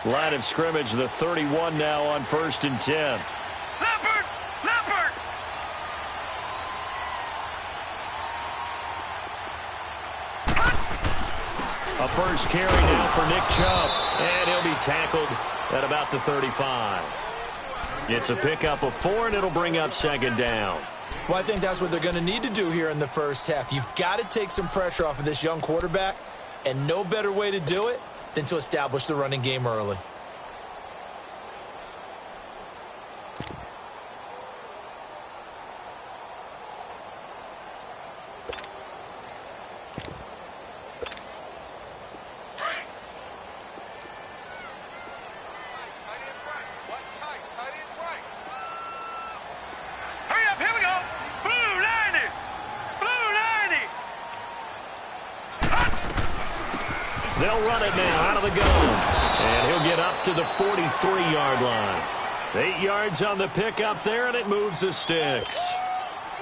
Line of scrimmage, the 31 now on 1st and 10. Leopard! Leopard! A first carry now for Nick Chubb, and he'll be tackled at about the 35. It's a pickup of 4, and it'll bring up 2nd down. Well, I think that's what they're going to need to do here in the first half. You've got to take some pressure off of this young quarterback, and no better way to do it than to establish the running game early. They'll run it now out of the gun. And he'll get up to the 43-yard line. 8 yards on the pickup there, and it moves the sticks.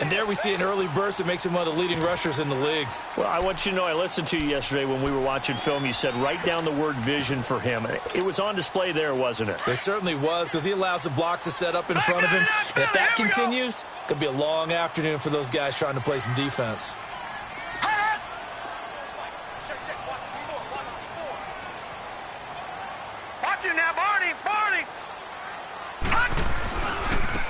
And there we see an early burst that makes him one of the leading rushers in the league. Well, I want you to know, I listened to you yesterday when we were watching film. You said write down the word vision for him. It was on display there, wasn't it? It certainly was, because he allows the blocks to set up in front of him. And if that continues, it could be a long afternoon for those guys trying to play some defense.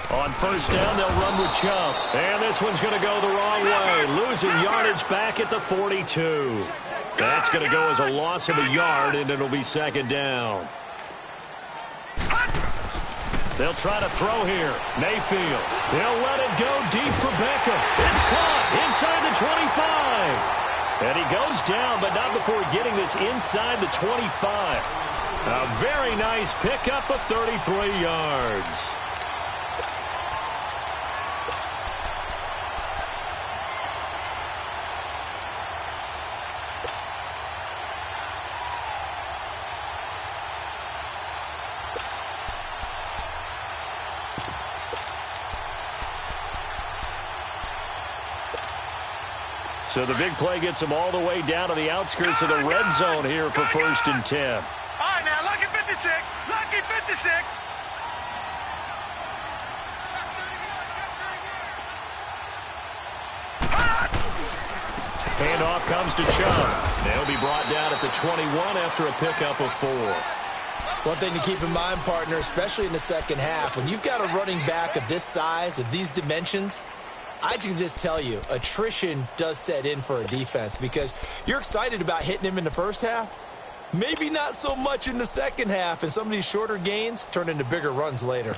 On 1st down, they'll run with Chubb. And this one's going to go the wrong way. Losing yardage back at the 42. That's going to go as a loss of a yard, and it'll be 2nd down. They'll try to throw here. Mayfield. They'll let it go deep for Beckham. It's caught inside the 25. And he goes down, but not before getting this inside the 25. A very nice pickup of 33 yards. So the big play gets him all the way down to the outskirts of the red zone here for 1st and 10. All right, now, lucky 56. Lucky 56. Handoff comes to Chubb. They'll be brought down at the 21 after a pickup of 4. One thing to keep in mind, partner, especially in the second half, when you've got a running back of this size, of these dimensions, I can just tell you, attrition does set in for a defense because you're excited about hitting him in the first half. Maybe not so much in the second half, and some of these shorter gains turn into bigger runs later.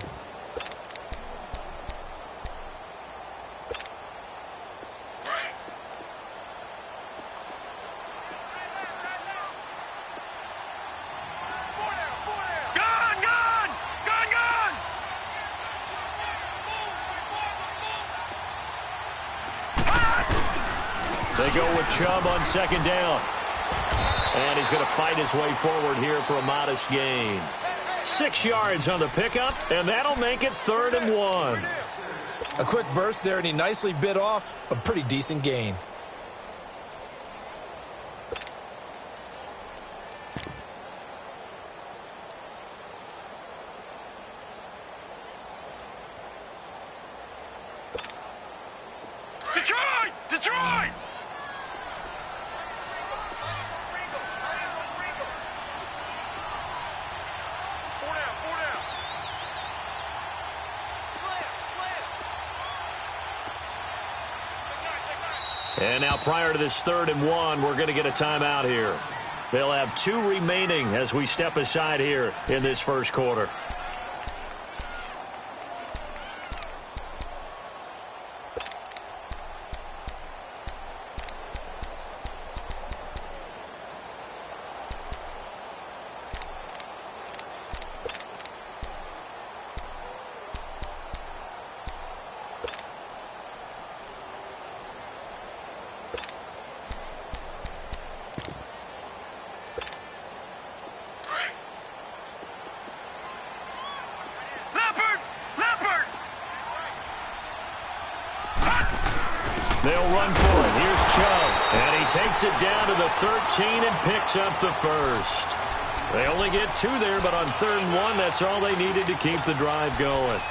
They go with Chubb on 2nd down. And he's going to fight his way forward here for a modest gain. 6 yards on the pickup, and that'll make it 3rd and 1. A quick burst there, and he nicely bit off a pretty decent gain. Detroit! Detroit! And now prior to this 3rd and 1, we're going to get a timeout here. They'll have 2 remaining as we step aside here in this first quarter. They'll run for it. Here's Chubb. And he takes it down to the 13 and picks up the first. They only get 2 there, but on 3rd and 1, that's all they needed to keep the drive going.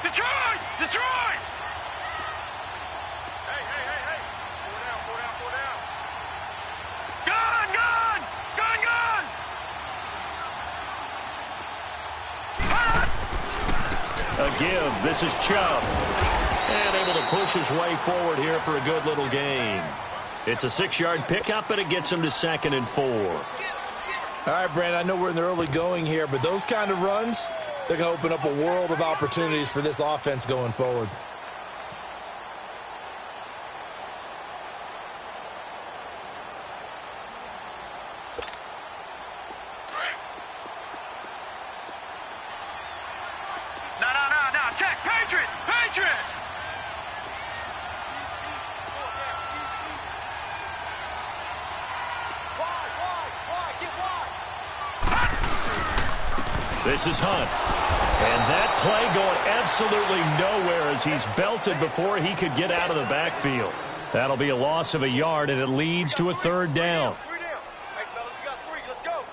Detroit! Detroit! Hey. Pull down. Gun! A give. This is Chubb. And able to push his way forward here for a good little gain. It's a 6-yard pickup, and it gets him to 2nd and 4. All right, Brandon, I know we're in the early going here, but those kind of runs, they're going to open up a world of opportunities for this offense going forward. No. Check. Patriot! Wide. Get wide. This is Hunt. And that play going absolutely nowhere as he's belted before he could get out of the backfield. That'll be a loss of a yard, and it leads to a 3rd down. 3 down. Hey, fellas, we got 3. Let's go.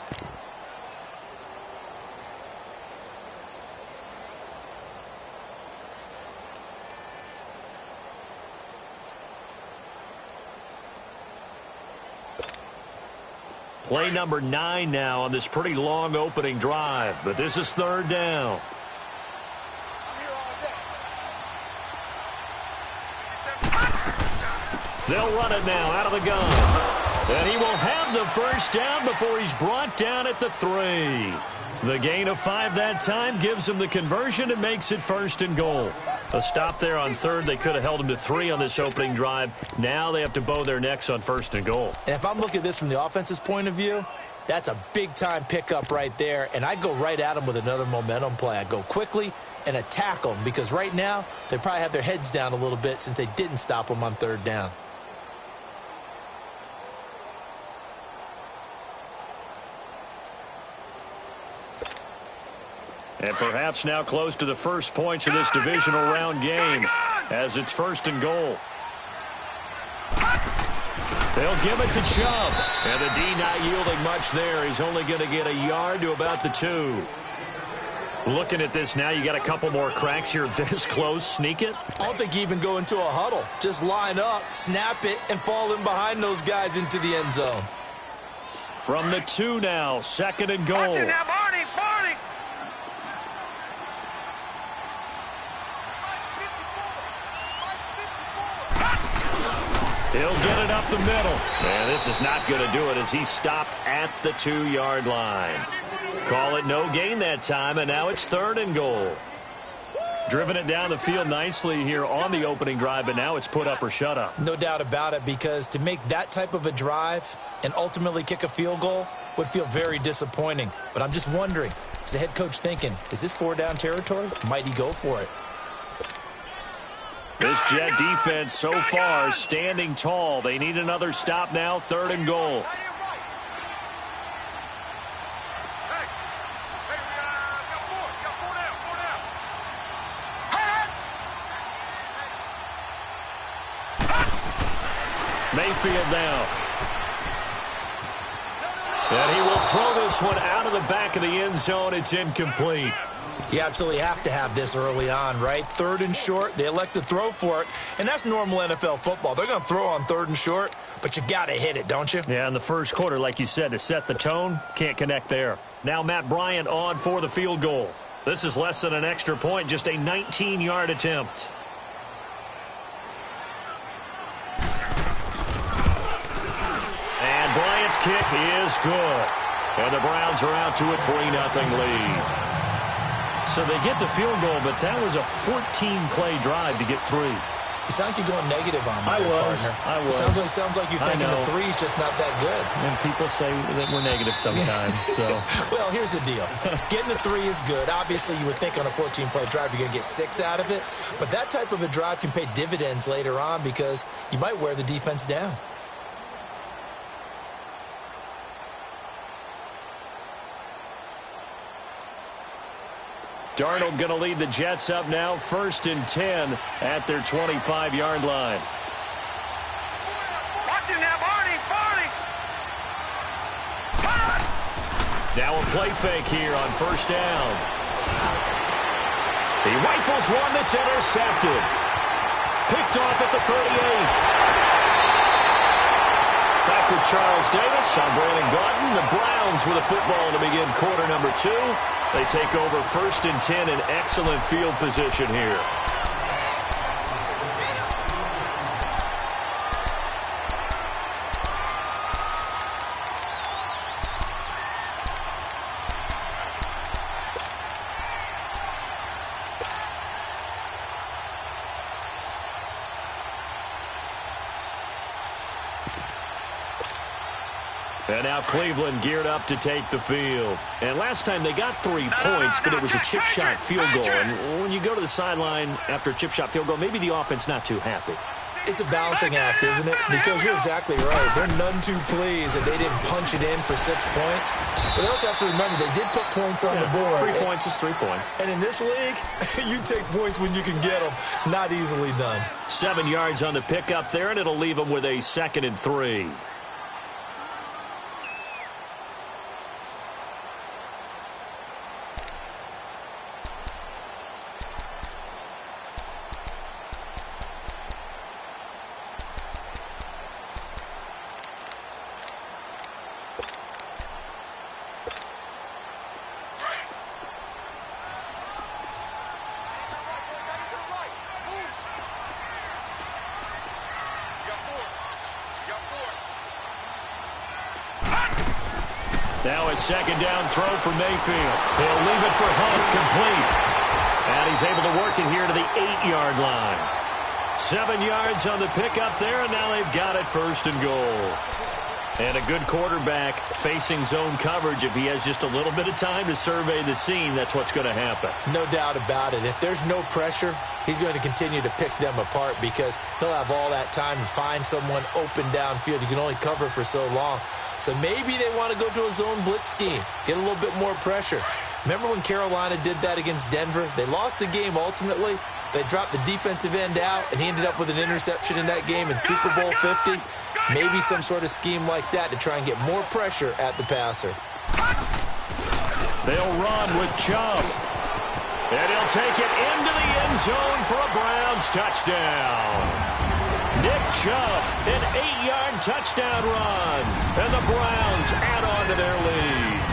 Play number 9 now on this pretty long opening drive, but this is 3rd down. They'll run it now out of the gun. And he will have the 1st down before he's brought down at the 3. The gain of 5 that time gives him the conversion and makes it 1st and goal. A stop there on 3rd. They could have held him to 3 on this opening drive. Now they have to bow their necks on 1st and goal. And if I'm looking at this from the offense's point of view, that's a big-time pickup right there, and I go right at them with another momentum play. I go quickly and attack them because right now they probably have their heads down a little bit since they didn't stop them on 3rd down. And perhaps now close to the first points of this divisional round game as it's 1st and goal. They'll give it to Chubb. And the D not yielding much there. He's only going to get a yard to about the 2. Looking at this now, you got a couple more cracks here this close. Sneak it? I don't think you even go into a huddle. Just line up, snap it, and fall in behind those guys into the end zone. From the 2 now, 2nd and goal. Watch it now, Barney. He'll get it up the middle. And this is not going to do it as he stopped at the 2-yard line. Call it no gain that time, and now it's 3rd and goal. Driven it down the field nicely here on the opening drive, but now it's put up or shut up. No doubt about it, because to make that type of a drive and ultimately kick a field goal would feel very disappointing. But I'm just wondering, is the head coach thinking, is this 4-down territory? Might he go for it? This Jet defense so far standing tall. They need another stop now, 3rd and goal. Mayfield now. And he will throw this one out of the back of the end zone. It's incomplete. You absolutely have to have this early on, right? 3rd and short, they elect to throw for it, and that's normal NFL football. They're going to throw on 3rd and short, but you've got to hit it, don't you? Yeah, in the first quarter, like you said, to set the tone, can't connect there. Now Matt Bryant on for the field goal. This is less than an extra point, just a 19-yard attempt. And Bryant's kick is good. And the Browns are out to a 3-0 lead. So they get the field goal, but that was a 14-play drive to get 3. You sound like you're going negative on me, partner. I was. Sounds like you're thinking the three's just not that good. And people say that we're negative sometimes. So, well, here's the deal. Getting the three is good. Obviously, you would think on a 14-play drive you're going to get 6 out of it. But that type of a drive can pay dividends later on because you might wear the defense down. Darnold going to lead the Jets up now, 1st and 10 at their 25-yard line. Watch him now, Barney! Now a play fake here on 1st down. He rifles one that's intercepted. Picked off at the 38. Back with Charles Davis. I'm Brandon Gaudin. The Browns with a football to begin quarter number 2. They take over 1st and 10 in excellent field position here. And now Cleveland geared up to take the field. And last time they got 3 points, but it was a chip shot field goal. And when you go to the sideline after a chip shot field goal, maybe the offense not too happy. It's a balancing act, isn't it? Because you're exactly right. They're none too pleased that they didn't punch it in for 6 points. But they also have to remember they did put points on the board. 3 points is 3 points. And in this league, you take points when you can get them. Not easily done. 7 yards on the pickup there, and it'll leave them with a 2nd and 3. Now a 2nd down throw for Mayfield. He'll leave it for Hunt, complete. And he's able to work it here to the 8-yard line. 7 yards on the pickup there, and now they've got it 1st and goal. And a good quarterback facing zone coverage. If he has just a little bit of time to survey the scene, that's what's going to happen. No doubt about it. If there's no pressure, he's going to continue to pick them apart because he'll have all that time to find someone open downfield. You can only cover for so long. So maybe they want to go to a zone blitz scheme, get a little bit more pressure. Remember when Carolina did that against Denver? They lost the game ultimately. They dropped the defensive end out, and he ended up with an interception in that game in Super Bowl 50. Maybe some sort of scheme like that to try and get more pressure at the passer. They'll run with Chubb. And he'll take it into the end zone for a Browns touchdown. Nick Chubb, an 8-yard touchdown run. And the Browns add on to their lead.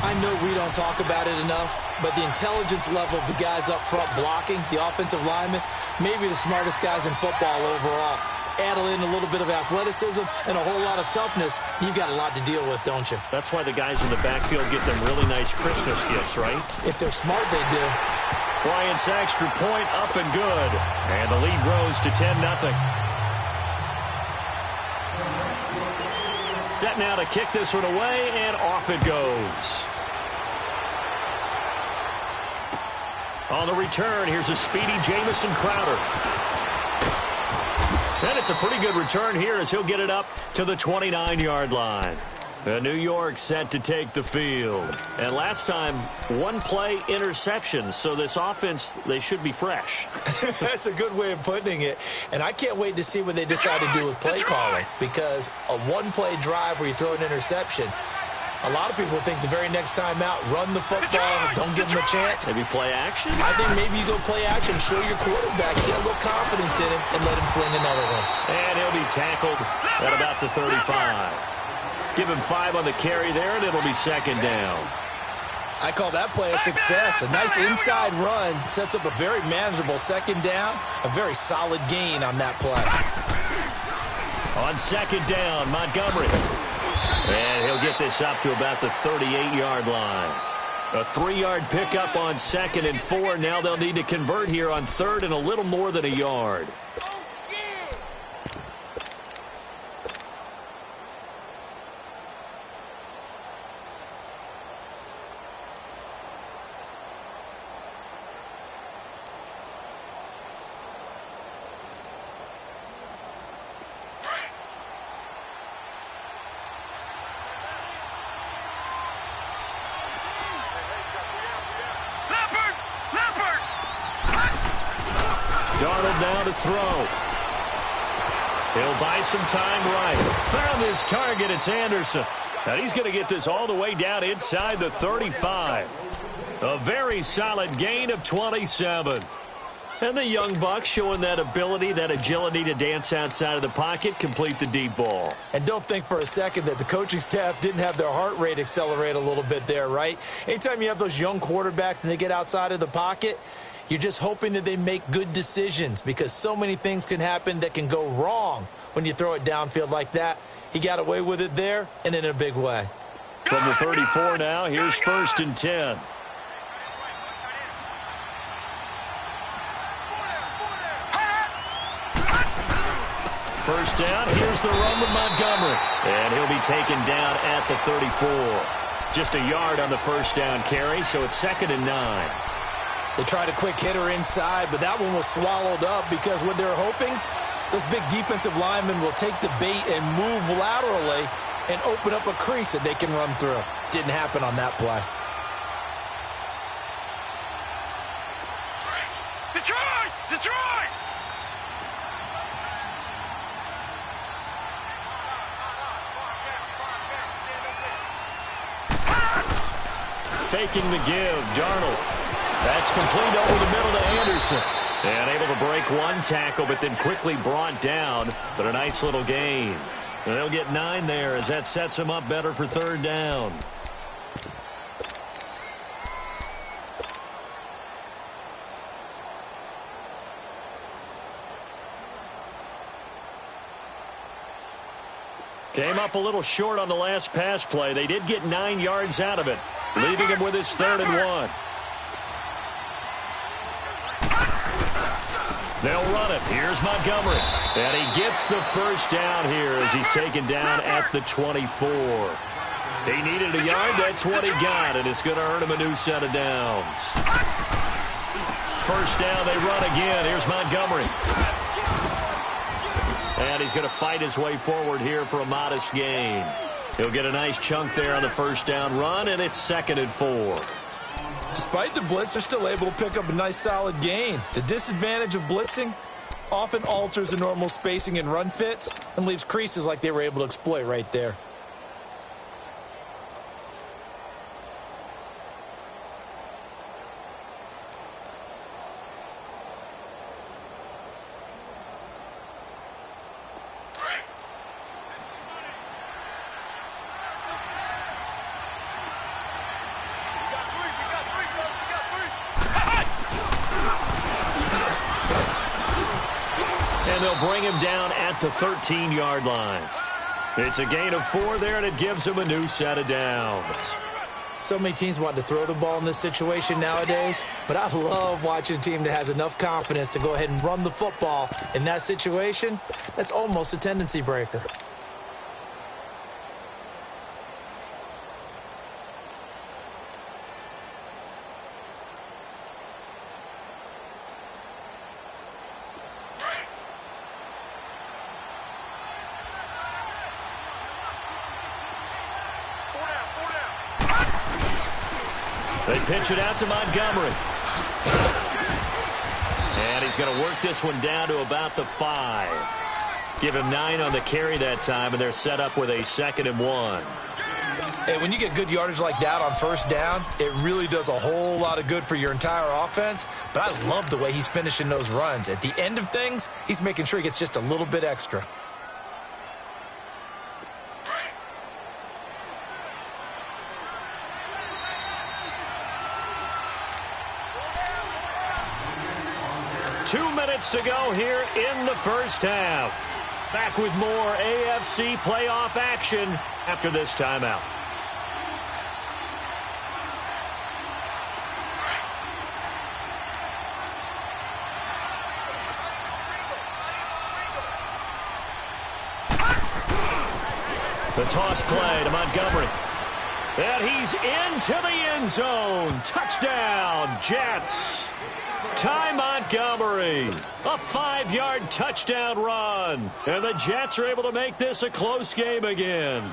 I know we don't talk about it enough, but the intelligence level of the guys up front blocking, the offensive linemen, maybe the smartest guys in football overall. Add in a little bit of athleticism and a whole lot of toughness, you've got a lot to deal with, don't you? That's why the guys in the backfield get them really nice Christmas gifts, right? If they're smart, they do. Bryant's extra point up and good. And the lead grows to 10-0. Set now to kick this one away, and off it goes. On the return, here's a speedy Jamison Crowder. And it's a pretty good return here as he'll get it up to the 29-yard line. New York set to take the field. And last time, 1-play interception. So this offense, they should be fresh. That's a good way of putting it. And I can't wait to see what they decide to do with play calling. Because a 1-play drive where you throw an interception, a lot of people think the very next time out, run the football, don't give them a chance. Maybe play action? I think maybe you go play action, show your quarterback, get a little confidence in him, and let him fling another one. And he'll be tackled at about the 35. Give him 5 on the carry there, and it'll be 2nd down. I call that play a success. A nice inside run sets up a very manageable 2nd down, a very solid gain on that play. On 2nd down, Montgomery. And he'll get this up to about the 38-yard line. A 3-yard pickup on 2nd and 4. Now they'll need to convert here on 3rd and a little more than a yard. Darnold now to throw. He'll buy some time right. Found his target. It's Anderson. Now he's going to get this all the way down inside the 35. A very solid gain of 27. And the young buck showing that ability, that agility to dance outside of the pocket, complete the deep ball. And don't think for a second that the coaching staff didn't have their heart rate accelerate a little bit there, right? Anytime you have those young quarterbacks and they get outside of the pocket, you're just hoping that they make good decisions because so many things can happen that can go wrong when you throw it downfield like that. He got away with it there and in a big way. From the 34 now, here's 1st and 10. First down, here's the run with Montgomery. And he'll be taken down at the 34. Just a yard on the first down carry, so it's 2nd and 9. They tried a quick hitter inside, but that one was swallowed up because what they're hoping, those big defensive linemen will take the bait and move laterally and open up a crease that they can run through. Didn't happen on that play. Detroit! Detroit! Faking the give, Darnold. That's complete over the middle to Anderson. And able to break one tackle, but then quickly brought down. But a nice little gain. And they'll get 9 there as that sets him up better for 3rd down. Came up a little short on the last pass play. They did get 9 yards out of it, leaving him with his 3rd and 1. They'll run it. Here's Montgomery. And he gets the first down here as he's taken down at the 24. He needed a yard. That's what he got, and it's going to earn him a new set of downs. First down, they run again. Here's Montgomery. And he's going to fight his way forward here for a modest gain. He'll get a nice chunk there on the first down run, and it's 2nd and 4. Despite the blitz, they're still able to pick up a nice solid gain. The disadvantage of blitzing often alters the normal spacing and run fits and leaves creases like they were able to exploit right there. And they'll bring him down at the 13-yard line. It's a gain of 4 there, and it gives him a new set of downs. So many teams want to throw the ball in this situation nowadays, but I love watching a team that has enough confidence to go ahead and run the football in that situation. That's almost a tendency breaker. They pitch it out to Montgomery. And he's going to work this one down to about the 5. Give him 9 on the carry that time, and they're set up with a 2nd and 1. Hey, when you get good yardage like that on first down, it really does a whole lot of good for your entire offense. But I love the way he's finishing those runs. At the end of things, he's making sure he gets just a little bit extra. To go here in the first half. Back with more AFC playoff action after this timeout. The toss play to Montgomery. And he's into the end zone. Touchdown, Jets. Ty Montgomery, a 5-yard touchdown run. And the Jets are able to make this a close game again.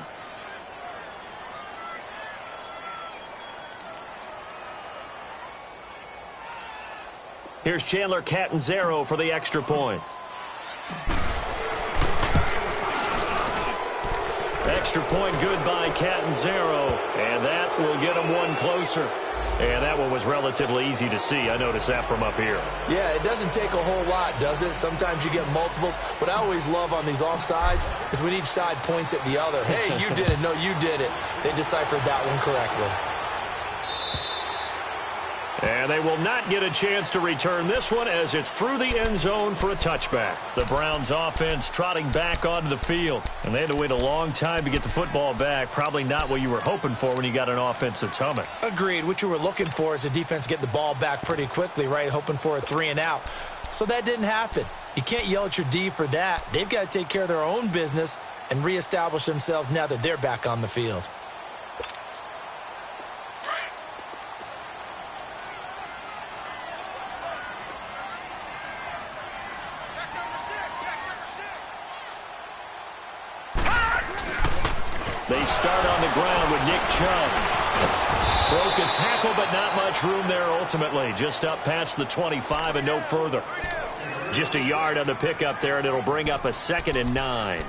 Here's Chandler Catanzaro for the extra point. Extra point good by Catanzaro, and that will get him one closer. And that one was relatively easy to see. I noticed that from up here. Yeah, it doesn't take a whole lot, does it? Sometimes you get multiples. What I always love on these offsides is when each side points at the other. Hey, you did it. No, you did it. They deciphered that one correctly. And they will not get a chance to return this one as it's through the end zone for a touchback. The Browns offense trotting back onto the field. And they had to wait a long time to get the football back. Probably not what you were hoping for when you got an offense that's humming. Agreed. What you were looking for is the defense get the ball back pretty quickly, right? Hoping for a 3-and-out. So that didn't happen. You can't yell at your D for that. They've got to take care of their own business and reestablish themselves now that they're back on the field. They start on the ground with Nick Chubb. Broke a tackle, but not much room there ultimately. Just up past the 25 and no further. Just a yard on the pickup there, and it'll bring up a 2nd and 9.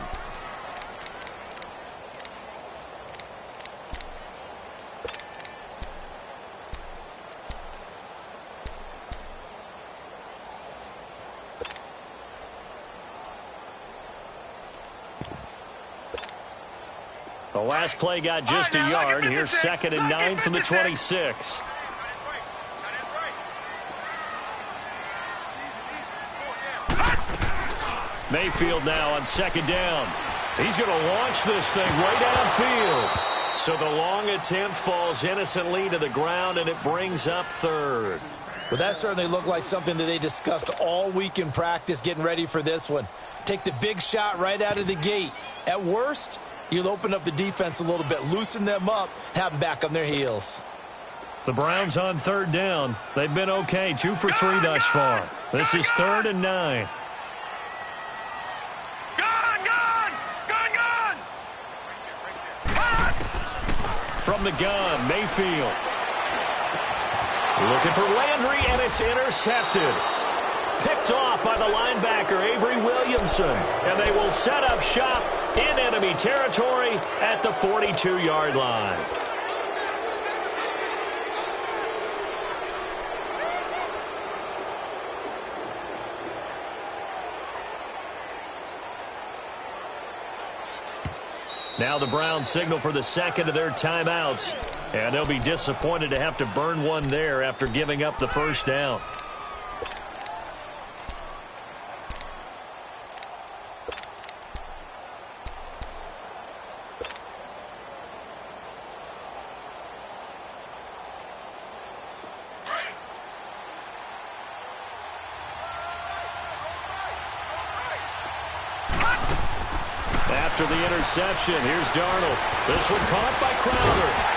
The last play got just a yard. Here's 2nd and 9 from the 26. Mayfield now on 2nd down. He's going to launch this thing way downfield. So the long attempt falls innocently to the ground, and it brings up 3rd. Well, that certainly looked like something that they discussed all week in practice getting ready for this one. Take the big shot right out of the gate. At worst, you'll open up the defense a little bit, loosen them up, have them back on their heels. The Browns on 3rd down. They've been okay, 2 for 3 thus far. This is 3rd and 9. From the gun, Mayfield. Looking for Landry, and it's intercepted. Picked off by the linebacker, Avery Williamson. And they will set up shop in enemy territory at the 42-yard line. Now the Browns signal for the 2nd of their timeouts. And they'll be disappointed to have to burn one there after giving up the 1st down. After the interception, here's Darnold. This one caught by Crowder.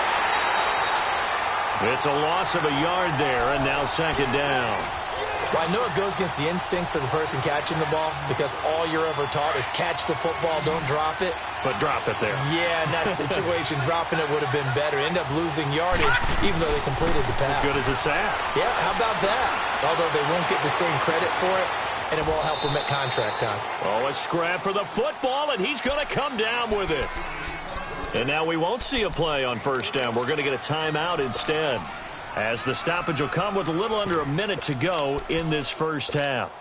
It's a loss of a yard there, and now 2nd down. Well, I know it goes against the instincts of the person catching the ball because all you're ever taught is catch the football, don't drop it. But drop it there. Yeah, in that situation, dropping it would have been better. End up losing yardage, even though they completed the pass. As good as a sack. Yeah, how about that? Although they won't get the same credit for it, and it won't help them at contract time. Oh, a scrap for the football, and he's going to come down with it. And now we won't see a play on 1st down. We're going to get a timeout instead, as the stoppage will come with a little under a minute to go in this 1st half.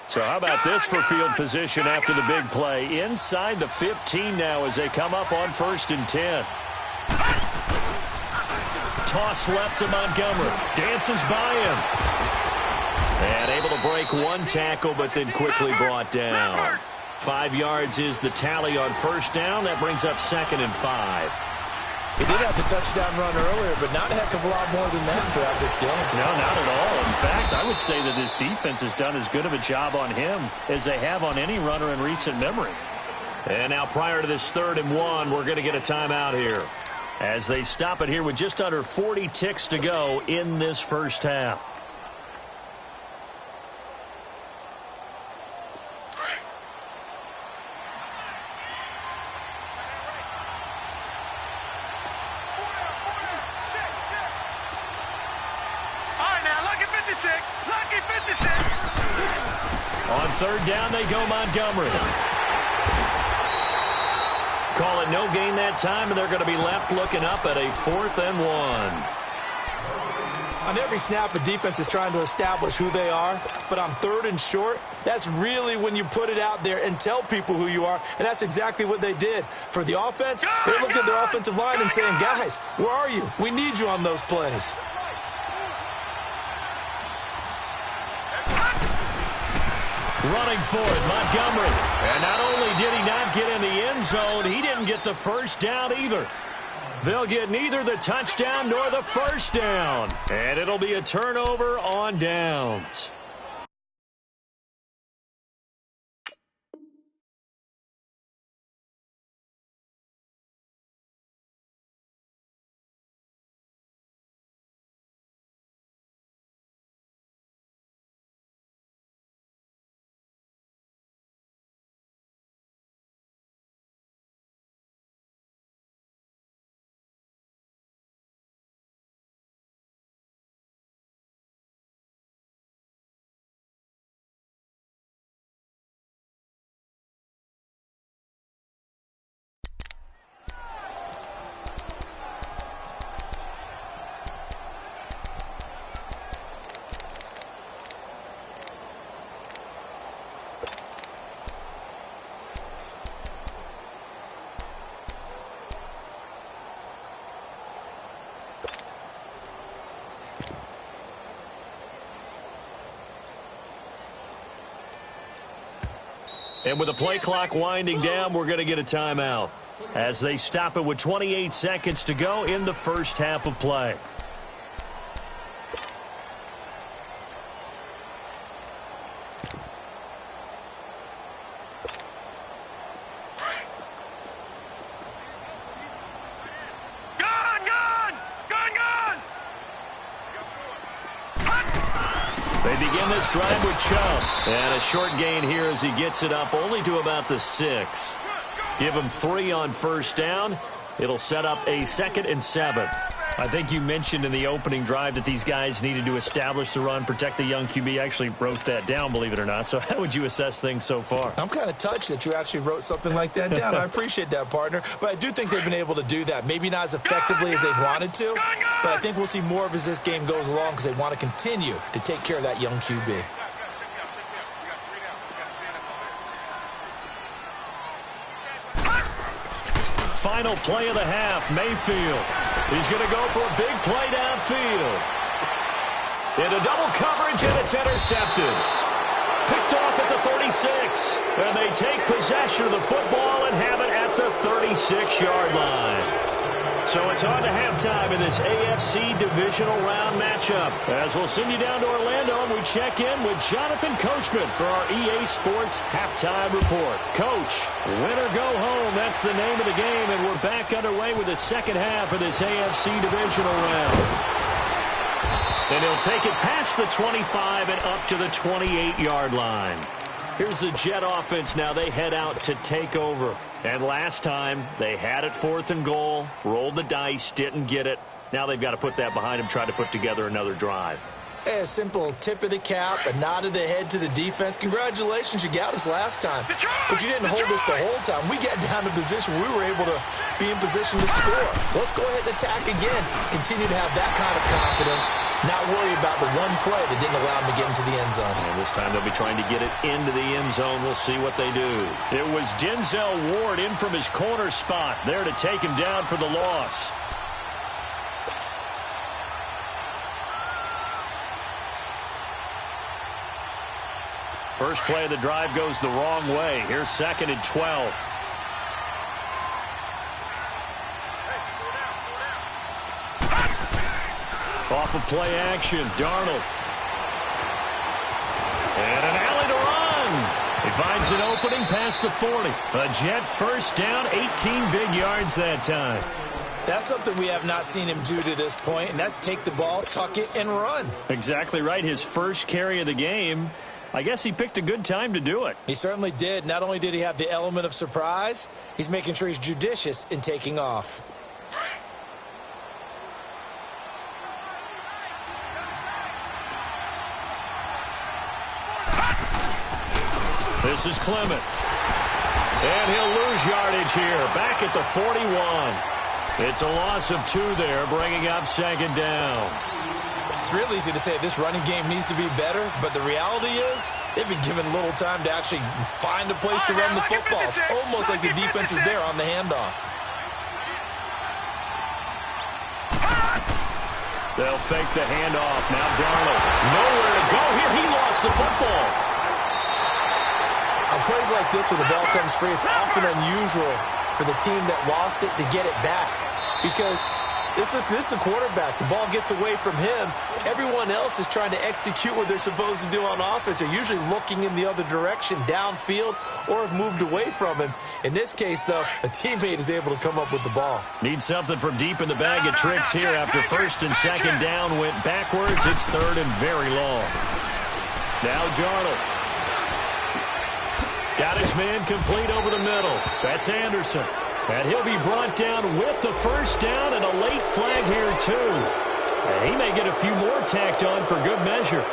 So how about this for field position after the big play? Inside the 15 now as they come up on 1st and 10. Toss left to Montgomery. Dances by him. And able to break one tackle, but then quickly brought down. 5 yards is the tally on 1st down. That brings up 2nd and 5. He did have the touchdown run earlier, but not a heck of a lot more than that throughout this game. No, not at all. In fact, I would say that this defense has done as good of a job on him as they have on any runner in recent memory. And now prior to this 3rd and 1, we're going to get a timeout here as they stop it here with just under 40 ticks to go in this first half. On 3rd down, they go Montgomery. Call it no gain that time, and they're going to be left looking up at a 4th and 1. On every snap, a defense is trying to establish who they are, but on 3rd and short, that's really when you put it out there and tell people who you are, and that's exactly what they did. For the offense, they're looking at their offensive line and saying, guys, where are you? We need you on those plays. Running for it, Montgomery. And not only did he not get in the end zone, he didn't get the first down either. They'll get neither the touchdown nor the first down. And it'll be a turnover on downs. And with the play clock winding down, we're going to get a timeout as they stop it with 28 seconds to go in the first half of play. They begin this drive with Chubb. And a short gain here as he gets it up only to about the 6. Give him 3 on first down. It'll set up a 2nd and 7. I think you mentioned in the opening drive that these guys needed to establish the run, protect the young QB. I actually wrote that down, believe it or not. So how would you assess things so far? I'm kind of touched that you actually wrote something like that down. I appreciate that, partner. But I do think they've been able to do that. Maybe not as effectively as they've wanted to, but I think we'll see more of as this game goes along because they want to continue to take care of that young QB. Final play of the half, Mayfield. He's going to go for a big play downfield. Into double coverage, and it's intercepted. Picked off at the 36. And they take possession of the football and have it at the 36-yard line. So it's on to halftime in this AFC divisional round matchup. As we'll send you down to Orlando, and we check in with Jonathan Coachman for our EA Sports Halftime Report. Coach, win or go home, that's the name of the game, and we're back underway with the second half of this AFC divisional round. And he'll take it past the 25 and up to the 28-yard line. Here's the Jet offense now. They head out to take over. And last time, they had it 4th and goal, rolled the dice, didn't get it. Now they've got to put that behind them, try to put together another drive. Hey, a simple tip of the cap, a nod of the head to the defense. Congratulations, you got us last time. But you didn't hold us the whole time. We got down to position where we were able to be in position to score. Let's go ahead and attack again. Continue to have that kind of confidence. Not worry about the one play that didn't allow them to get into the end zone. And this time they'll be trying to get it into the end zone. We'll see what they do. It was Denzel Ward in from his corner spot there to take him down for the loss. First play of the drive goes the wrong way. Here's 2nd and 12. Off of play action, Darnold. And an alley to run. He finds an opening past the 40. A Jet first down, 18 big yards that time. That's something we have not seen him do to this point, and that's take the ball, tuck it, and run. Exactly right. His first carry of the game. I guess he picked a good time to do it. He certainly did. Not only did he have the element of surprise, he's making sure he's judicious in taking off. This is Clement. And he'll lose yardage here. Back at the 41. It's a loss of 2 there, bringing up second down. It's real easy to say this running game needs to be better, but the reality is they've been given little time to actually find a place to run the football. It's almost like the defense is there on the handoff. They'll fake the handoff. Now Darnold. Nowhere to go here. He lost the football. On plays like this, when the ball comes free, it's often unusual for the team that lost it to get it back. Because this is the quarterback. The ball gets away from him. Everyone else is trying to execute what they're supposed to do on offense. They're usually looking in the other direction, downfield, or have moved away from him. In this case, though, a teammate is able to come up with the ball. Need something from deep in the bag of tricks here. After first and second down went backwards, it's third and very long. Now Darnold. Got his man complete over the middle. That's Anderson. And he'll be brought down with the first down and a late flag here, too. And he may get a few more tacked on for good measure.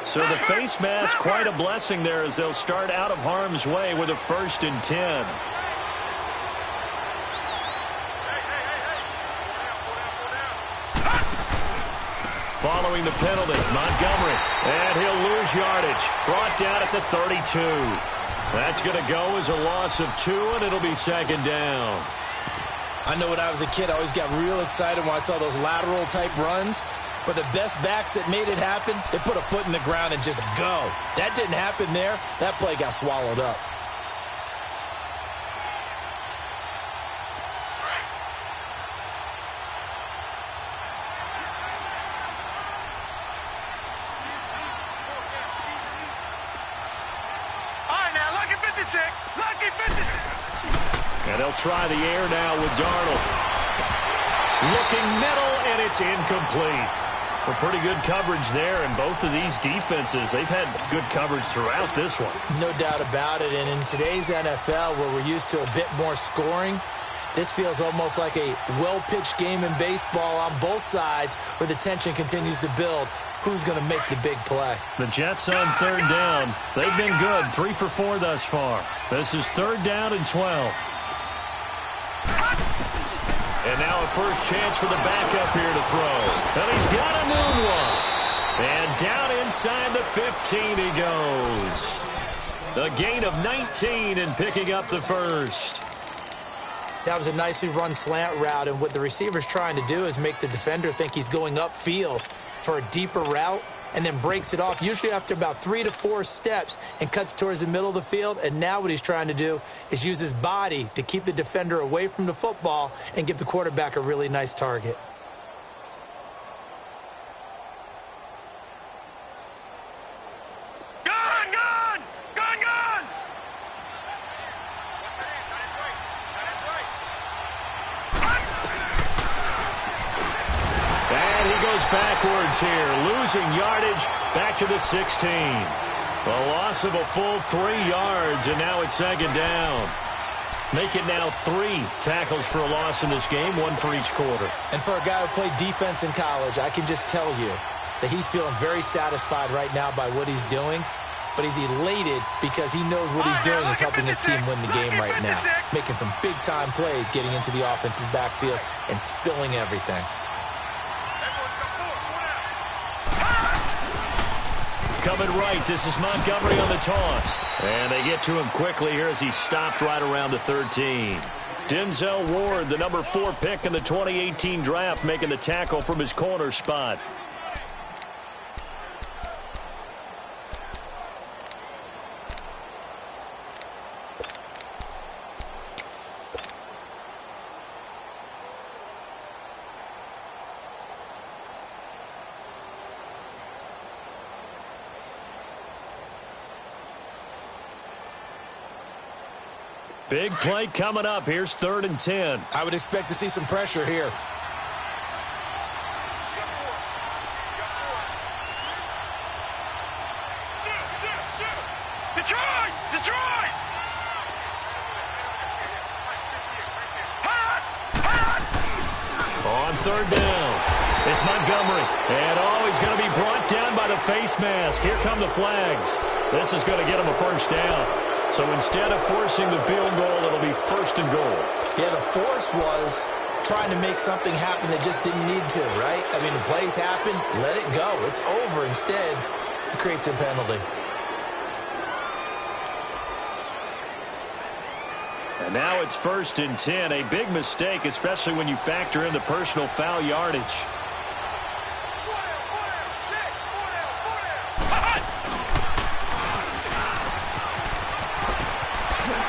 So the face mask, quite a blessing there as they'll start out of harm's way with a 1st and 10. Following the penalty, Montgomery. And he'll lose yardage. Brought down at the 32. That's going to go as a loss of 2, and it'll be second down. I know when I was a kid, I always got real excited when I saw those lateral-type runs. But the best backs that made it happen, they put a foot in the ground and just go. That didn't happen there. That play got swallowed up. And they'll try the air now with Darnold. Looking middle, and it's incomplete. Well, pretty good coverage there, and both of these defenses, they've had good coverage throughout this one. No doubt about it, and in today's NFL, where we're used to a bit more scoring, this feels almost like a well-pitched game in baseball on both sides where the tension continues to build. Who's going to make the big play? The Jets on third down. They've been good, 3 for 4 thus far. This is third down and 12. And now a first chance for the backup here to throw. And he's got a moonwalk. And down inside the 15 he goes. A gain of 19 and picking up the first. That was a nicely run slant route, and what the receiver's trying to do is make the defender think he's going upfield for a deeper route, and then breaks it off, usually after about 3 to 4 steps, and cuts towards the middle of the field. And now what he's trying to do is use his body to keep the defender away from the football and give the quarterback a really nice target. Backwards here, losing yardage back to the 16. A loss of a full 3 yards, and now it's second down. Make it now 3 tackles for a loss in this game, 1 for each quarter. And for a guy who played defense in college, I can just tell you that he's feeling very satisfied right now by what he's doing. But he's elated because he knows what he's doing is helping his team win the game right now. Making some big-time plays, getting into the offense's backfield and spilling everything. Coming right, this is Montgomery on the toss. And they get to him quickly here as he stopped right around the 13. Denzel Ward, the number 4 pick in the 2018 draft, making the tackle from his corner spot. Big play coming up. Here's 3rd and 10. I would expect to see some pressure here. Detroit! Detroit! On 3rd down, it's Montgomery. And he's going to be brought down by the face mask. Here come the flags. This is going to get him a 1st down. So instead of forcing the field goal, it'll be 1st and goal. Yeah, the force was trying to make something happen that just didn't need to, right? I mean, the plays happen, let it go. It's over. Instead, he creates a penalty. And now it's 1st and 10. A big mistake, especially when you factor in the personal foul yardage.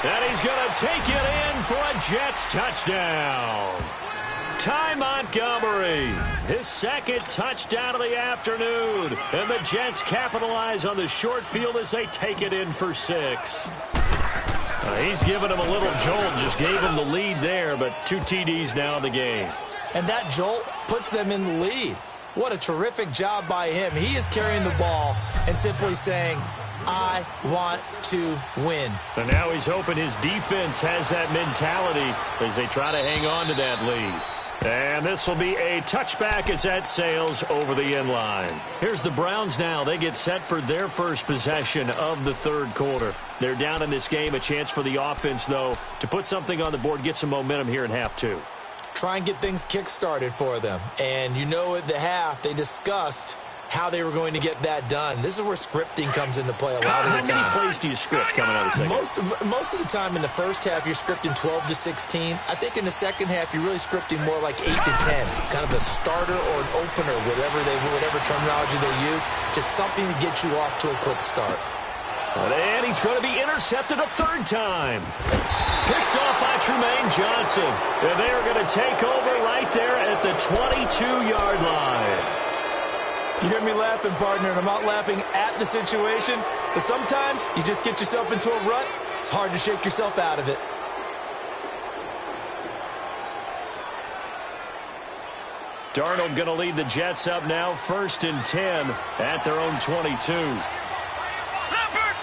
And he's going to take it in for a Jets touchdown. Ty Montgomery, his 2nd touchdown of the afternoon. And the Jets capitalize on the short field as they take it in for 6. He's given him a little jolt, just gave him the lead there, but 2 TDs now in the game. And that jolt puts them in the lead. What a terrific job by him. He is carrying the ball and simply saying, I want to win. And now he's hoping his defense has that mentality as they try to hang on to that lead. And this will be a touchback as that sails over the end line. Here's the Browns now. They get set for their first possession of the 3rd quarter. They're down in this game. A chance for the offense, though, to put something on the board, get some momentum here in half 2. Try and get things kick-started for them. And you know at the half, they discussed how they were going to get that done. This is where scripting comes into play a lot of the time. How many plays do you script coming out of the second? Most of the time in the first half, you're scripting 12 to 16. I think in the second half, you're really scripting more like 8 to 10. Kind of a starter or an opener, whatever terminology they use. Just something to get you off to a quick start. And he's going to be intercepted a 3rd time. Picked off by Trumaine Johnson. And they are going to take over right there at the 22-yard line. You hear me laughing, partner, and I'm not laughing at the situation, but sometimes you just get yourself into a rut. It's hard to shake yourself out of it. Darnold going to lead the Jets up now, 1st and 10 at their own 22. Leopard!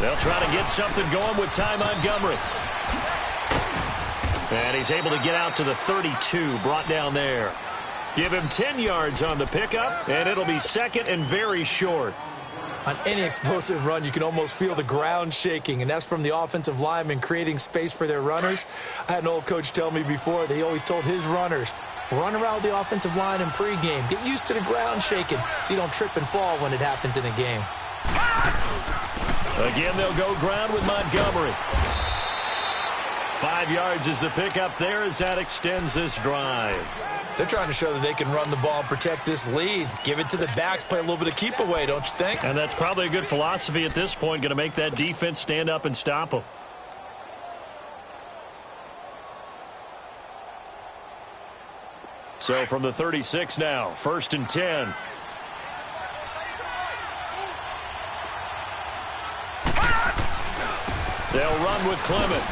They'll try to get something going with Ty Montgomery. And he's able to get out to the 32, brought down there. Give him 10 yards on the pickup, and it'll be 2nd and very short. On any explosive run, you can almost feel the ground shaking, and that's from the offensive linemen creating space for their runners. I had an old coach tell me before, they always told his runners, run around the offensive line in pregame. Get used to the ground shaking so you don't trip and fall when it happens in a game. Again, they'll go ground with Montgomery. 5 yards is the pickup there as that extends this drive. They're trying to show that they can run the ball and protect this lead. Give it to the backs, play a little bit of keep away, don't you think? And that's probably a good philosophy at this point, going to make that defense stand up and stop them. So from the 36 now, 1st and 10. They'll run with Clement.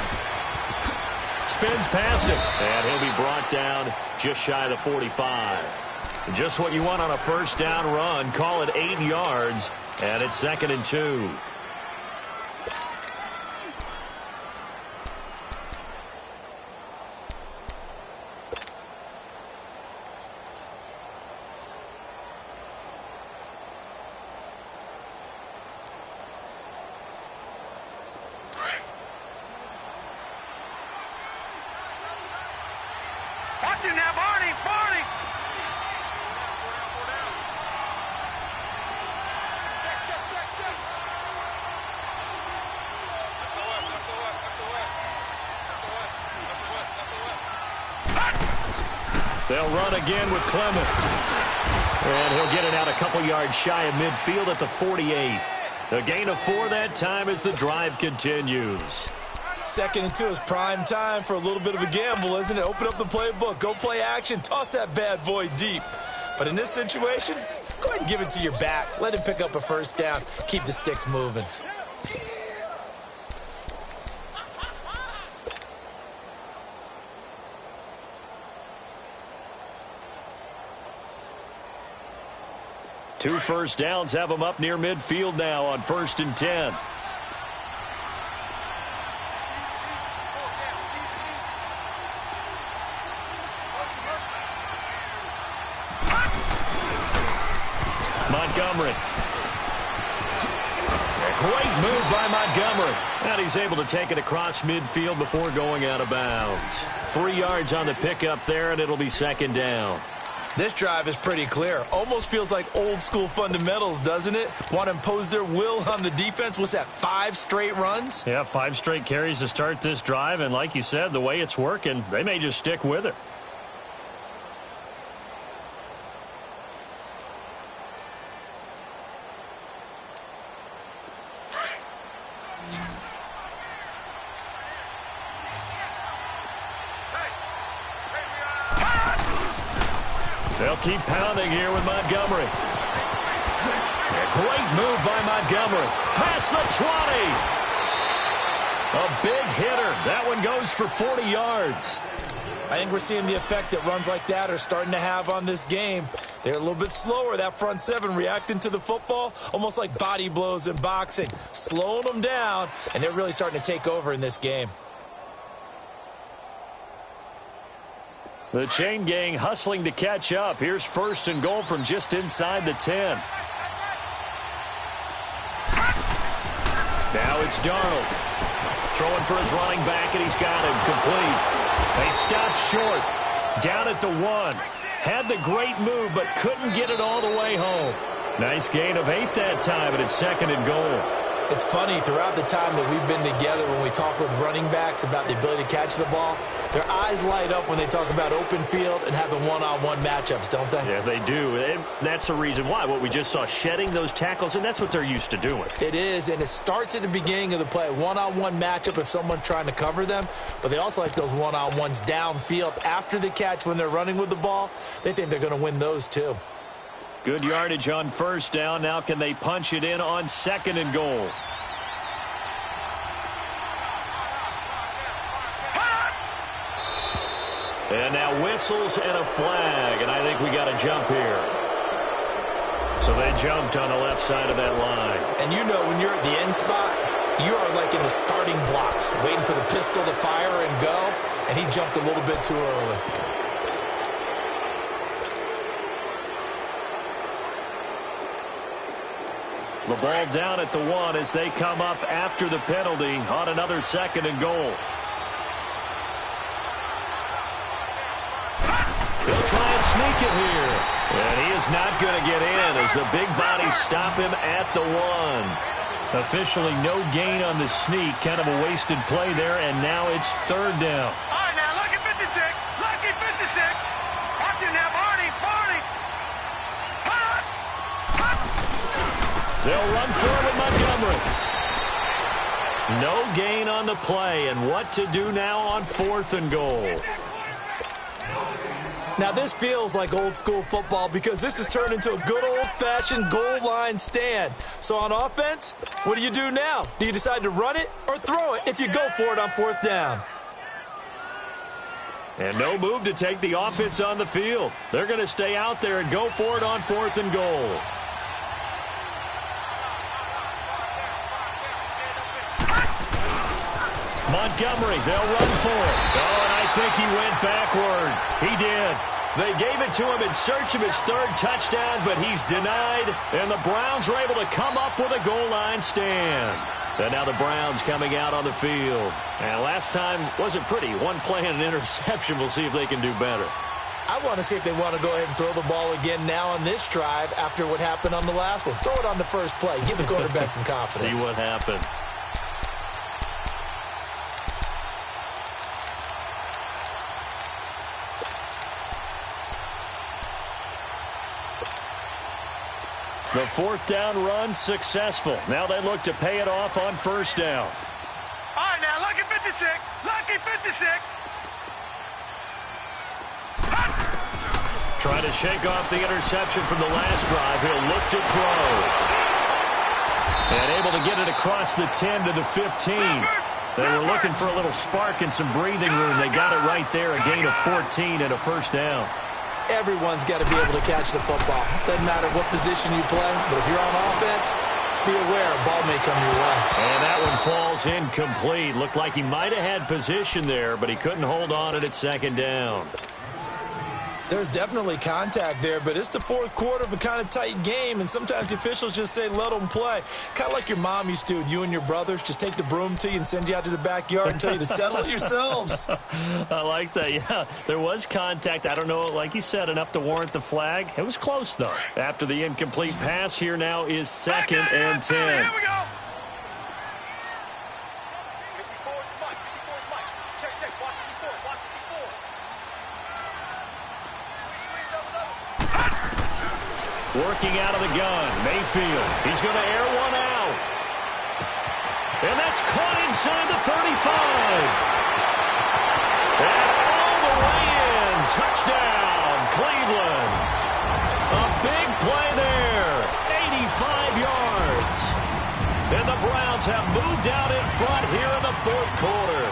Spins past him, and he'll be brought down just shy of the 45. Just what you want on a 1st down run. Call it 8 yards, and it's 2nd and 2. Watching now, Barney! Check. They'll run again with Clement. And he'll get it out a couple yards shy of midfield at the 48. A gain of 4 that time as the drive continues. 2nd and 2 is prime time for a little bit of a gamble, isn't it? Open up the playbook, go play action, toss that bad boy deep. But in this situation, go ahead and give it to your back. Let him pick up a 1st down. Keep the sticks moving. 2 first downs have them up near midfield now on 1st and 10. Montgomery. A great move by Montgomery. And he's able to take it across midfield before going out of bounds. 3 yards on the pickup there, and it'll be 2nd down. This drive is pretty clear. Almost feels like old school fundamentals, doesn't it? Want to impose their will on the defense. What's that, 5 straight runs? Yeah, 5 straight carries to start this drive. And like you said, the way it's working, they may just stick with it. They'll keep pounding here with Montgomery. A great move by Montgomery. Past the 20. A big hitter. That one goes for 40 yards. I think we're seeing the effect that runs like that are starting to have on this game. They're a little bit slower, that front 7, reacting to the football, almost like body blows in boxing, slowing them down, and they're really starting to take over in this game. The chain gang hustling to catch up. Here's 1st and goal from just inside the 10. Now it's Darnold. Throwing for his running back, and he's got him complete. They stop short. Down at the 1. Had the great move, but couldn't get it all the way home. Nice gain of 8 that time, and it's 2nd and goal. It's funny, throughout the time that we've been together, when we talk with running backs about the ability to catch the ball, their eyes light up when they talk about open field and having one-on-one matchups, don't they? Yeah, they do. And that's the reason why. What we just saw, shedding those tackles, and that's what they're used to doing. It is, and it starts at the beginning of the play. One-on-one matchup if someone's trying to cover them, but they also like those one-on-ones downfield after the catch when they're running with the ball. They think they're going to win those too. Good yardage on 1st down. Now can they punch it in on 2nd and goal? And now whistles and a flag, and I think we got a jump here. So they jumped on the left side of that line. And you know, when you're at the end spot, you are like in the starting blocks, waiting for the pistol to fire and go, and he jumped a little bit too early. The ball down at the 1 as they come up after the penalty on another 2nd and goal. They'll try and sneak it here. And he is not going to get in as the big bodies stop him at the 1. Officially no gain on the sneak. Kind of a wasted play there, and now it's 3rd down. All right, now, lucky 56. Lucky 56. Watch it now, Barney. Barney. They'll run for it with Montgomery. No gain on the play, and what to do now on 4th and goal. Now, this feels like old-school football because this has turned into a good old-fashioned goal line stand. So on offense, what do you do now? Do you decide to run it or throw it if you go for it on 4th down? And no move to take the offense on the field. They're going to stay out there and go for it on 4th and goal. Montgomery, they'll run for it. Oh, and I think he went backward. He did. They gave it to him in search of his 3rd touchdown, but he's denied, and the Browns are able to come up with a goal line stand. And now the Browns coming out on the field. And last time wasn't pretty. 1 play and an interception. We'll see if they can do better. I want to see if they want to go ahead and throw the ball again now on this drive after what happened on the last one. Throw it on the first play. Give the quarterback some confidence. See what happens. The 4th down run successful. Now they look to pay it off on 1st down. All right, now, lucky 56. Lucky 56. Trying to shake off the interception from the last drive. He'll look to throw. And able to get it across the 10 to the 15. They were looking for a little spark and some breathing room. They got it right there, a gain of 14 and a 1st down. Everyone's got to be able to catch the football. Doesn't matter what position you play, but if you're on offense, be aware a ball may come your way. And that one falls incomplete. Looked like he might have had position there, but he couldn't hold on it at second down. There's definitely contact there, but it's the fourth quarter of a kind of tight game, and sometimes the officials just say, let them play. Kind of like your mom used to with you and your brothers. Just take the broom to you and send you out to the backyard and tell you to settle it yourselves. I like that, yeah. There was contact. I don't know, like you said, enough to warrant the flag. It was close, though. After the incomplete pass, here now is 2nd and 10. Here we go. Working out of the gun, Mayfield. He's going to air one out. And that's caught inside the 35. And all the way in. Touchdown, Cleveland. A big play there. 85 yards. And the Browns have moved out in front here in the fourth quarter.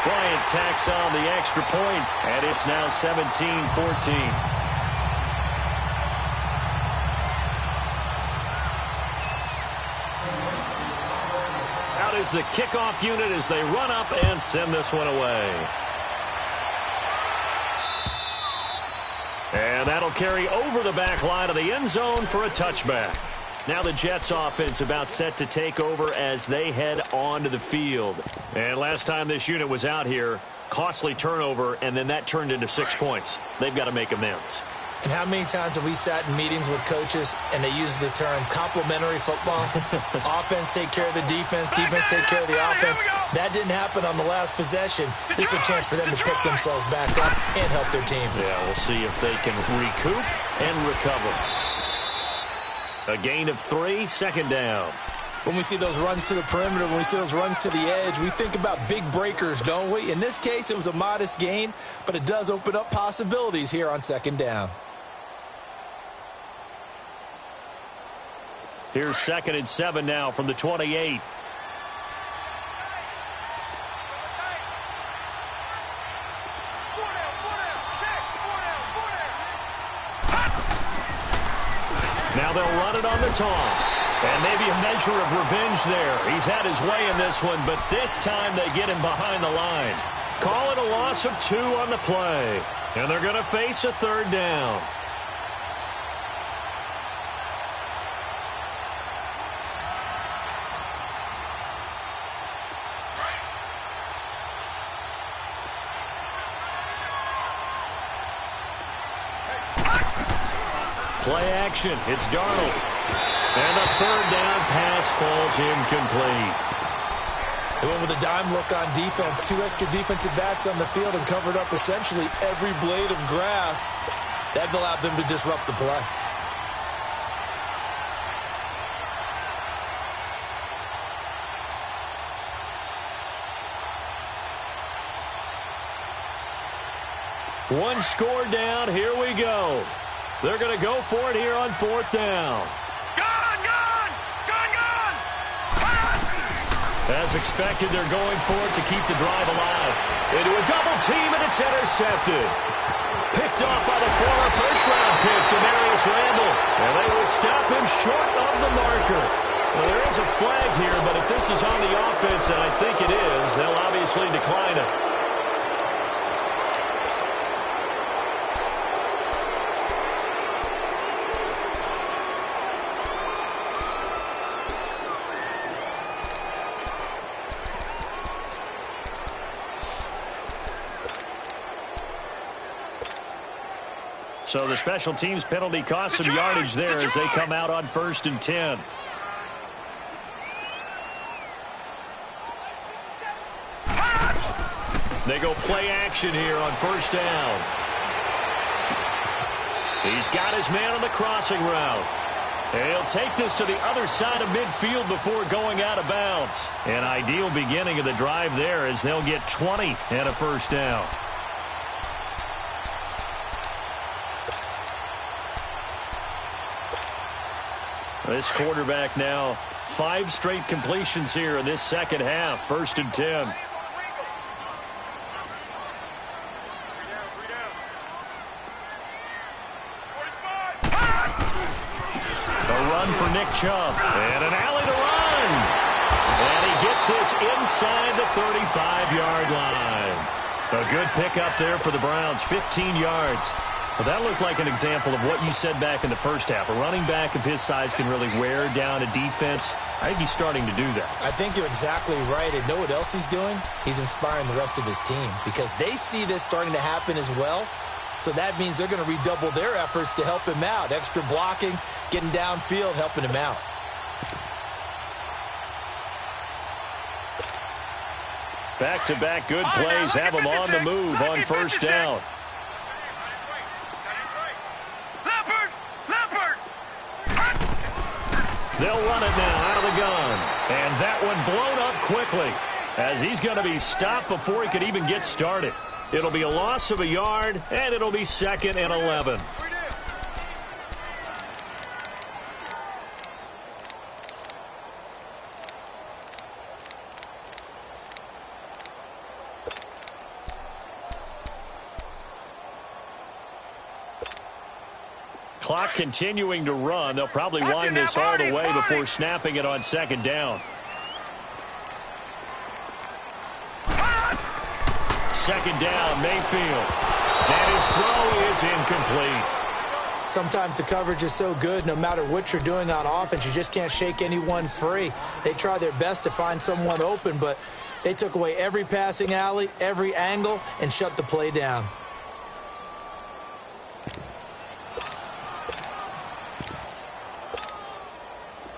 Bryant tacks on the extra point, and it's now 17-14. Out is the kickoff unit as they run up and send this one away. And that'll carry over the back line of the end zone for a touchback. Now the Jets offense about set to take over as they head onto the field. And last time this unit was out here, costly turnover, and then that turned into 6 points. They've got to make amends. And how many times have we sat in meetings with coaches and they use the term complementary football? Offense take care of the defense, defense take care of the offense. That didn't happen on the last possession. This is a chance for them to pick themselves back up and help their team. Yeah, we'll see if they can recoup and recover. A gain of 3, 2nd down. When we see those runs to the perimeter, when we see those runs to the edge, we think about big breakers, don't we? In this case, it was a modest gain, but it does open up possibilities here on 2nd down. Here's 2nd and 7 now from the 28. Now they'll run it on the toss. And maybe a measure of revenge there. He's had his way in this one, but this time they get him behind the line. Call it a loss of 2 on the play. And they're going to face a 3rd down. Play action. It's Darnold. And the 3rd down pass falls incomplete. They went with a dime look on defense. 2 extra defensive backs on the field and covered up essentially every blade of grass. That allowed them to disrupt the play. One score down. Here we go. They're going to go for it here on 4th down. Gone! As expected, they're going for it to keep the drive alive. Into a double team, and it's intercepted. Picked off by the former first-round pick, Demarius Randall. And they will stop him short of the marker. Well, there is a flag here, but if this is on the offense, and I think it is, they'll obviously decline it. So the special teams penalty cost some yardage there as they come out on 1st and 10. They go play action here on 1st down. He's got his man on the crossing route. And he'll take this to the other side of midfield before going out of bounds. An ideal beginning of the drive there as they'll get 20 and a 1st down. This quarterback now 5 straight completions here in this second half. 1st and 10. A run for Nick Chubb. And an alley to run. And he gets this inside the 35-yard line. A good pickup there for the Browns. 15 yards. Well, that looked like an example of what you said back in the first half. A running back of his size can really wear down a defense. I think he's starting to do that. I think you're exactly right. And know what else he's doing? He's inspiring the rest of his team because they see this starting to happen as well. So that means they're going to redouble their efforts to help him out. Extra blocking, getting downfield, helping him out. Back-to-back good plays have him on the move on 1st down. They'll run it now out of the gun. And that one blown up quickly as he's going to be stopped before he could even get started. It'll be a loss of a yard, and it'll be 2nd and 11. Clock continuing to run. They'll probably wind this all the way before snapping it on 2nd down. 2nd down, Mayfield. And his throw is incomplete. Sometimes the coverage is so good, no matter what you're doing on offense, you just can't shake anyone free. They try their best to find someone open, but they took away every passing alley, every angle, and shut the play down.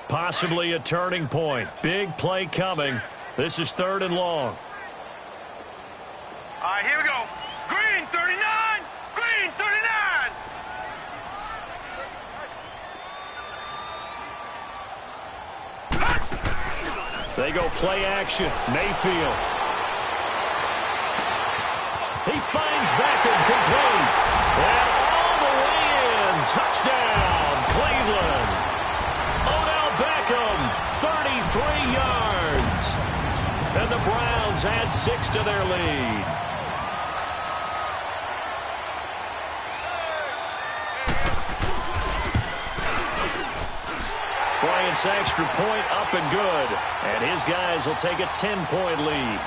Possibly a turning point. Big play coming. This is 3rd and long. All right, here we go. Green, 39. Green, 39. They go play action. Mayfield. He finds Beckham complete. And all the way in. Touchdown, Cleveland. Odell Beckham, 33 yards. And the Browns add 6 to their lead. Bryant's extra point up and good. And his guys will take a 10-point lead.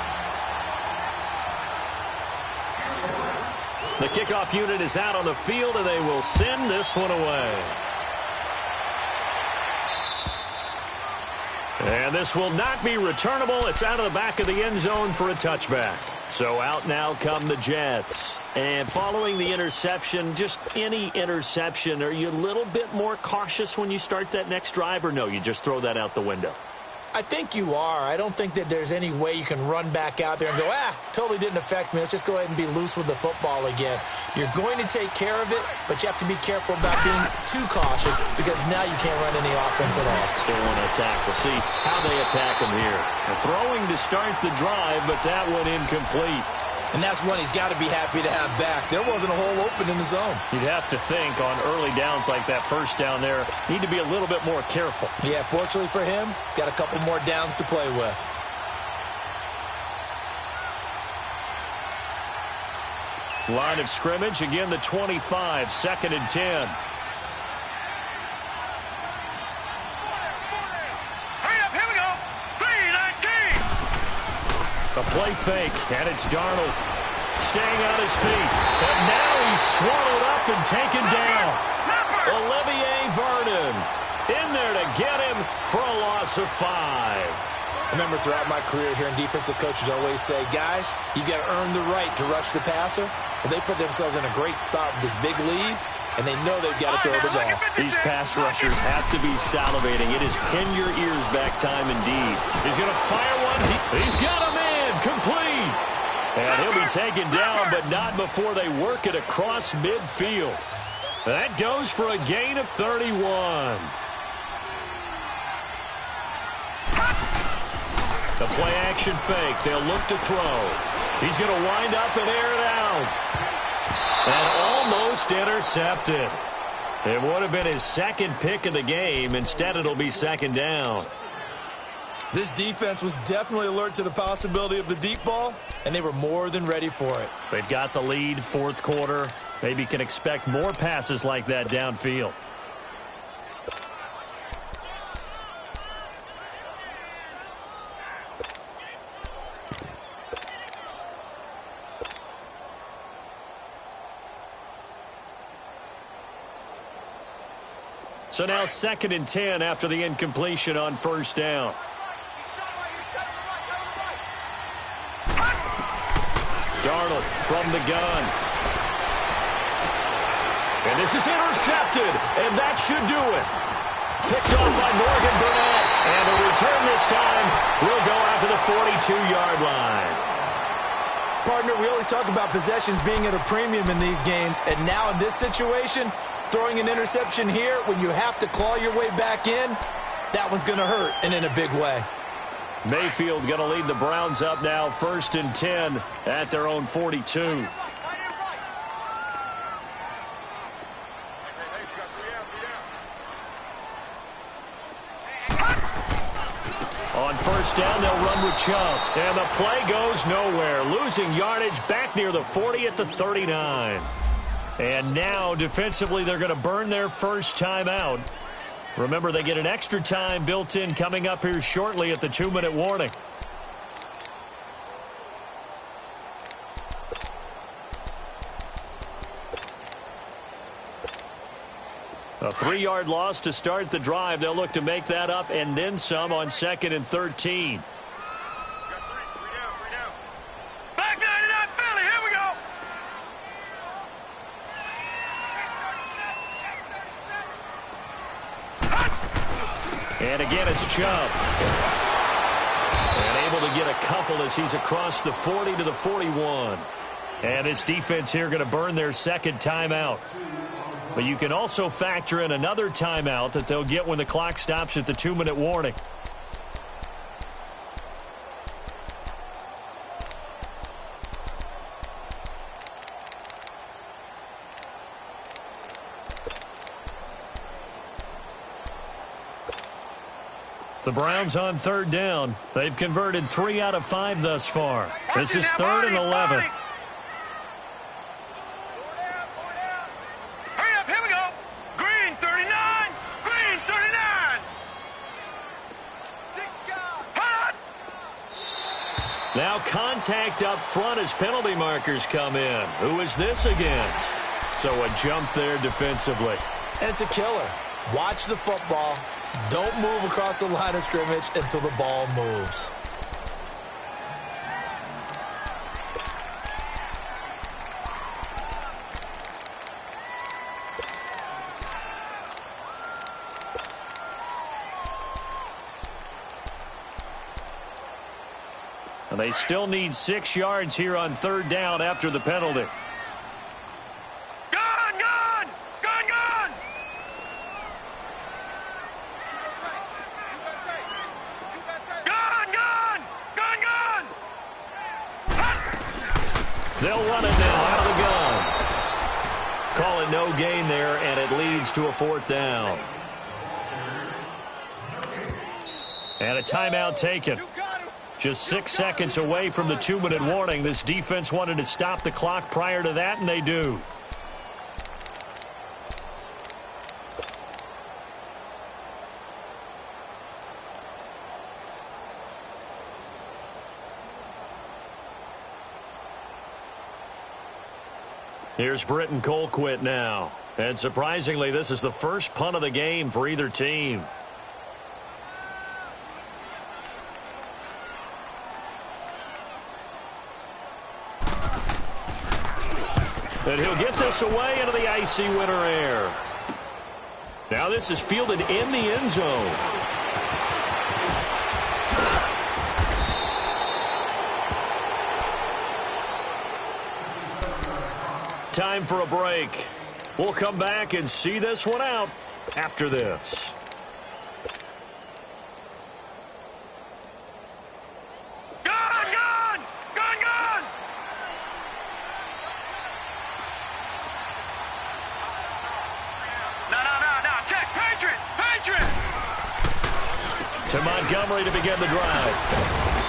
The kickoff unit is out on the field, and they will send this one away. And this will not be returnable. It's out of the back of the end zone for a touchback. So out now come the Jets. And following the interception, just any interception, are you a little bit more cautious when you start that next drive, or no, you just throw that out the window? I think you are. I don't think that there's any way you can run back out there and go, totally didn't affect me. Let's just go ahead and be loose with the football again. You're going to take care of it, but you have to be careful about being too cautious because now you can't run any offense at all. Still want to attack. We'll see how they attack him here. They're throwing to start the drive, but that one incomplete. And that's one he's got to be happy to have back. There wasn't a hole open in the zone. You'd have to think on early downs like that first down there, need to be a little bit more careful. Yeah, fortunately for him, got a couple more downs to play with. Line of scrimmage, again the 25, 2nd and 10. A play fake, and it's Darnold staying on his feet. And now he's swallowed up and taken down. Olivier Vernon in there to get him for a loss of 5. I remember throughout my career hearing defensive coaches always say, guys, you got to earn the right to rush the passer. Well, they put themselves in a great spot with this big lead, and they know they've got to throw the ball. These pass rushers have to be salivating. It is pin your ears back time indeed. He's going to fire one deep. He's got a man complete. And he'll be taken down, but not before they work it across midfield. That goes for a gain of 31. The play action fake. They'll look to throw. He's going to wind up and air it out. And almost intercepted. It would have been his second pick of the game. Instead, it'll be 2nd down. This defense was definitely alert to the possibility of the deep ball, and they were more than ready for it. They've got the lead, fourth quarter. Maybe can expect more passes like that downfield. So now 2nd and 10 after the incompletion on first down. Darnold from the gun. And this is intercepted, and that should do it. Picked off by Morgan Burnett. And the return this time will go out to the 42-yard line. Partner, we always talk about possessions being at a premium in these games, and now in this situation, throwing an interception here when you have to claw your way back in, that one's going to hurt, and in a big way. Mayfield going to lead the Browns up now, 1st and 10 at their own 42. On first down, they'll run with Chubb. And the play goes nowhere. Losing yardage back near the 40 at the 39. And now, defensively, they're going to burn their first timeout. Remember, they get an extra time built in coming up here shortly at the 2-minute warning. A 3-yard loss to start the drive. They'll look to make that up and then some on 2nd and 13. Back 99 Philly, here we go. And again, it's Chubb. And able to get a couple as he's across the 40 to the 41. And this defense here going to burn their second timeout. But you can also factor in another timeout that they'll get when the clock stops at the 2-minute warning. The Browns on 3rd down. They've converted 3 out of 5 thus far. This is 3rd and 11. Hurry up, here we go. Green 39. Green 39. Hot. Now contact up front as penalty markers come in. Who is this against? So a jump there defensively. And it's a killer. Watch the football. Don't move across the line of scrimmage until the ball moves. And they still need 6 yards here on 3rd down after the penalty. They'll run it now out of the gun. Call it no gain there, and it leads to a 4th down. And a timeout taken. Just 6 seconds away from the 2-minute warning. This defense wanted to stop the clock prior to that, and they do. Here's Britton Colquitt now. And surprisingly, this is the first punt of the game for either team. And he'll get this away into the icy winter air. Now this is fielded in the end zone. Time for a break. We'll come back and see this one out after this. To Montgomery to begin the drive.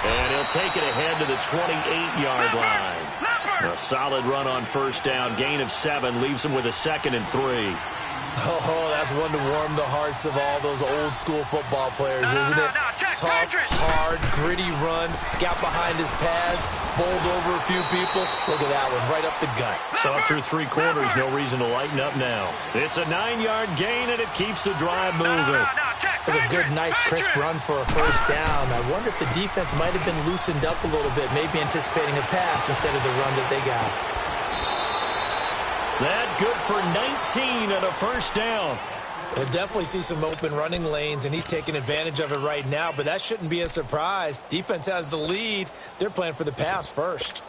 And he'll take it ahead to the 28-yard line. A solid run on first down. Gain of 7 leaves him with a 2nd and 3. Oh, that's one to warm the hearts of all those old-school football players, isn't it? Tough, hard, gritty run. Got behind his pads, bowled over a few people. Look at that one, right up the gut. Saw through 3 quarters, no reason to lighten up now. It's a 9-yard gain, and it keeps the drive moving. That's a good, nice, crisp run for a first down. I wonder if the defense might have been loosened up a little bit, maybe anticipating a pass instead of the run that they got. That good for 19 and a first down. We'll definitely see some open running lanes, and he's taking advantage of it right now, but that shouldn't be a surprise. Defense has the lead. They're playing for the pass first.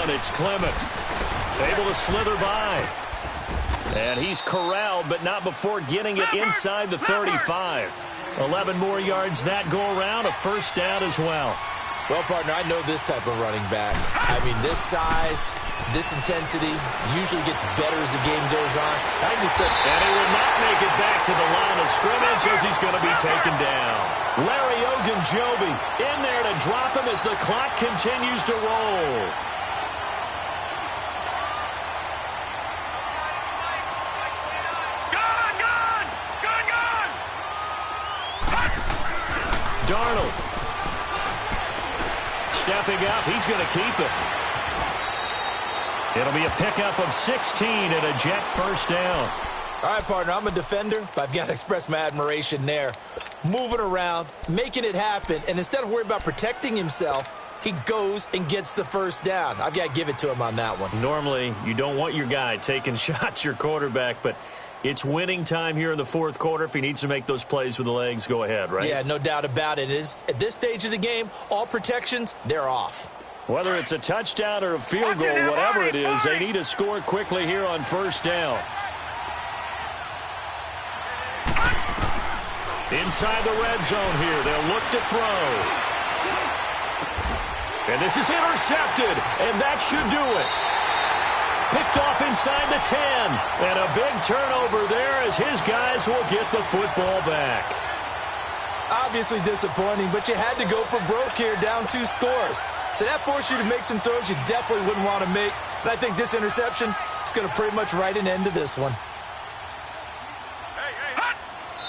It's Clement, able to slither by. And he's corralled, but not before getting it inside the 35. 11 more yards that go around, a first down as well. Well, partner, I know this type of running back. I mean, this size, this intensity usually gets better as the game goes on. And he will not make it back to the line of scrimmage as he's going to be taken down. Larry Ogunjobi in there to drop him as the clock continues to roll. Darnold stepping up. He's going to keep it. It'll be a pickup of 16 and a Jet first down. All right, partner, I'm a defender, but I've got to express my admiration there. Moving around, making it happen, and instead of worrying about protecting himself, he goes and gets the first down. I've got to give it to him on that one. Normally, you don't want your guy taking shots, your quarterback, but it's winning time here in the fourth quarter. If he needs to make those plays with the legs, go ahead, right? Yeah, no doubt about it. At this stage of the game, all protections, they're off. Whether it's a touchdown or a field goal, whatever it is, they need to score quickly here on first down. Inside the red zone here, they'll look to throw. And this is intercepted, and that should do it. Picked off inside the 10. And a big turnover there as his guys will get the football back. Obviously disappointing, but you had to go for broke here, down 2 scores. So that forced you to make some throws you definitely wouldn't want to make. And I think this interception is going to pretty much write an end to this one.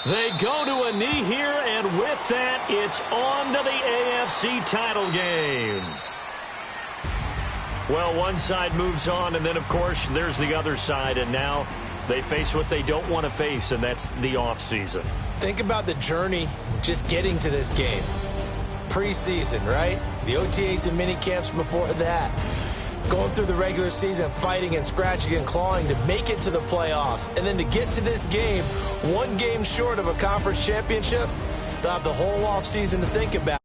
They go to a knee here, and with that, it's on to the AFC title game. Well, one side moves on, and then, of course, there's the other side, and now they face what they don't want to face, and that's the offseason. Think about the journey just getting to this game. Preseason, right? The OTAs and mini camps before that. Going through the regular season, fighting and scratching and clawing to make it to the playoffs. And then to get to this game, 1 game short of a conference championship, they'll have the whole offseason to think about.